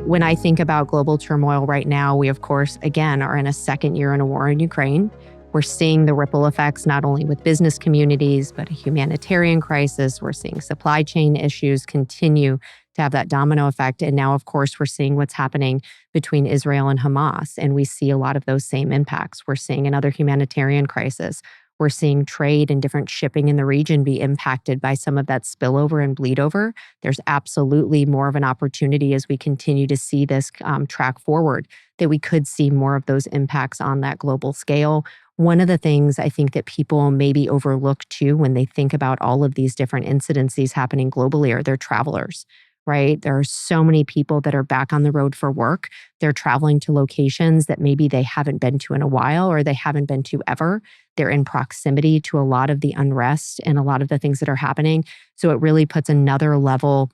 when I think about global turmoil right now, we, of course, again, are in a second year in a war in Ukraine. We're seeing the ripple effects, not only with business communities, but a humanitarian crisis. We're seeing supply chain issues continue to have that domino effect. And now, of course, we're seeing what's happening between Israel and Hamas. And we see a lot of those same impacts. We're seeing another humanitarian crisis. We're seeing trade and different shipping in the region be impacted by some of that spillover and bleed over. There's absolutely more of an opportunity as we continue to see this track forward that we could see more of those impacts on that global scale. One of the things I think that people maybe overlook too when they think about all of these different incidences happening globally are their travelers, right? There are so many people that are back on the road for work. They're traveling to locations that maybe they haven't been to in a while or they haven't been to ever. They're in proximity to a lot of the unrest and a lot of the things that are happening. So it really puts another level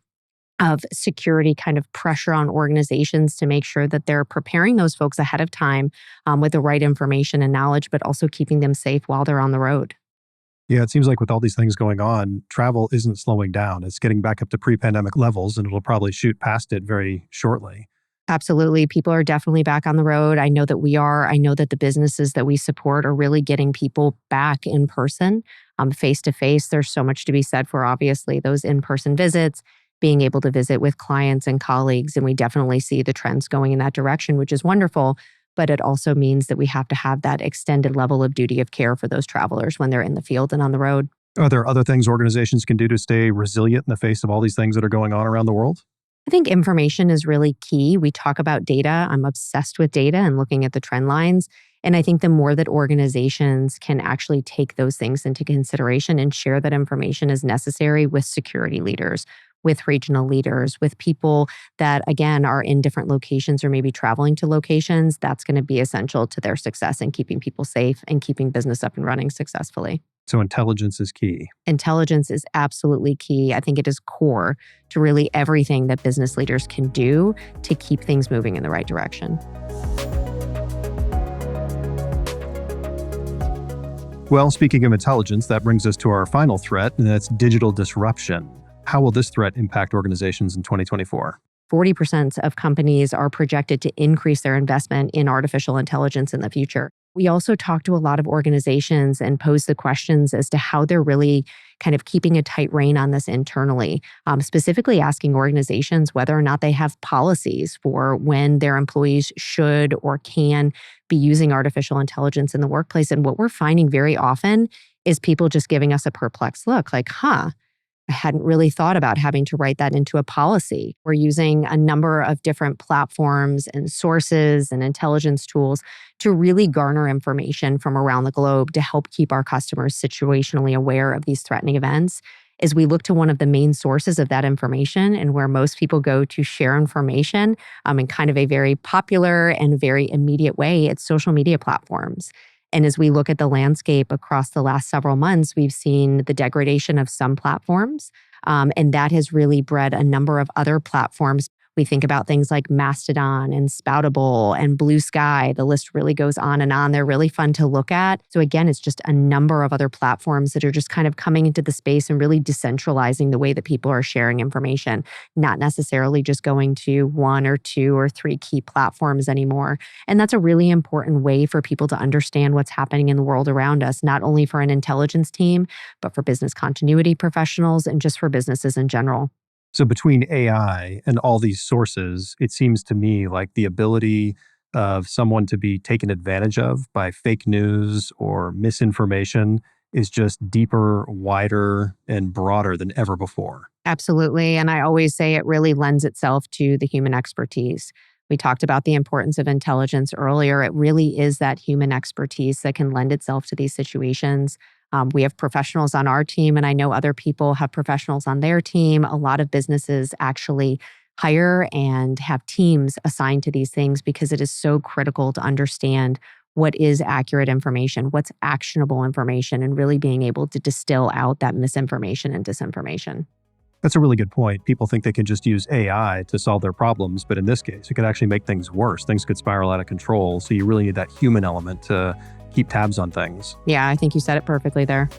of security kind of pressure on organizations to make sure that they're preparing those folks ahead of time with the right information and knowledge, but also keeping them safe while they're on the road. Yeah, it seems like with all these things going on, travel isn't slowing down. It's getting back up to pre-pandemic levels, and it'll probably shoot past it very shortly. Absolutely. People are definitely back on the road. I know that we are. I know that the businesses that we support are really getting people back in person, face to face. There's so much to be said for, obviously, those in-person visits, being able to visit with clients and colleagues. And we definitely see the trends going in that direction, which is wonderful. But it also means that we have to have that extended level of duty of care for those travelers when they're in the field and on the road. Are there other things organizations can do to stay resilient in the face of all these things that are going on around the world? I think information is really key. We talk about data. I'm obsessed with data and looking at the trend lines. And I think the more that organizations can actually take those things into consideration and share that information as necessary with security leaders, with regional leaders, with people that, again, are in different locations or maybe traveling to locations, that's going to be essential to their success in keeping people safe and keeping business up and running successfully. So intelligence is key. Intelligence is absolutely key. I think it is core to really everything that business leaders can do to keep things moving in the right direction. Well, speaking of intelligence, that brings us to our final threat, and that's digital disruption. How will this threat impact organizations in 2024? 40% of companies are projected to increase their investment in artificial intelligence in the future. We also talk to a lot of organizations and pose the questions as to how they're really kind of keeping a tight rein on this internally, specifically asking organizations whether or not they have policies for when their employees should or can be using artificial intelligence in the workplace. And what we're finding very often is people just giving us a perplexed look like, I hadn't really thought about having to write that into a policy. We're using a number of different platforms and sources and intelligence tools to really garner information from around the globe to help keep our customers situationally aware of these threatening events. As we look to one of the main sources of that information and where most people go to share information in kind of a very popular and very immediate way, it's social media platforms. And as we look at the landscape across the last several months, we've seen the degradation of some platforms, and that has really bred a number of other platforms. We think about things like Mastodon and Spoutable and Blue Sky. The list really goes on and on. They're really fun to look at. So again, it's just a number of other platforms that are just kind of coming into the space and really decentralizing the way that people are sharing information, not necessarily just going to one or two or three key platforms anymore. And that's a really important way for people to understand what's happening in the world around us, not only for an intelligence team, but for business continuity professionals and just for businesses in general. So between AI and all these sources, it seems to me like the ability of someone to be taken advantage of by fake news or misinformation is just deeper, wider, and broader than ever before. Absolutely. And I always say it really lends itself to the human expertise. We talked about the importance of intelligence earlier. It really is that human expertise that can lend itself to these situations. We have professionals on our team, and I know other people have professionals on their team. A lot of businesses actually hire and have teams assigned to these things because it is so critical to understand what is accurate information, what's actionable information, and really being able to distill out that misinformation and disinformation. That's a really good point. People think they can just use AI to solve their problems, but in this case, it could actually make things worse. Things could spiral out of control. So you really need that human element to keep tabs on things. Yeah, I think you said it perfectly there.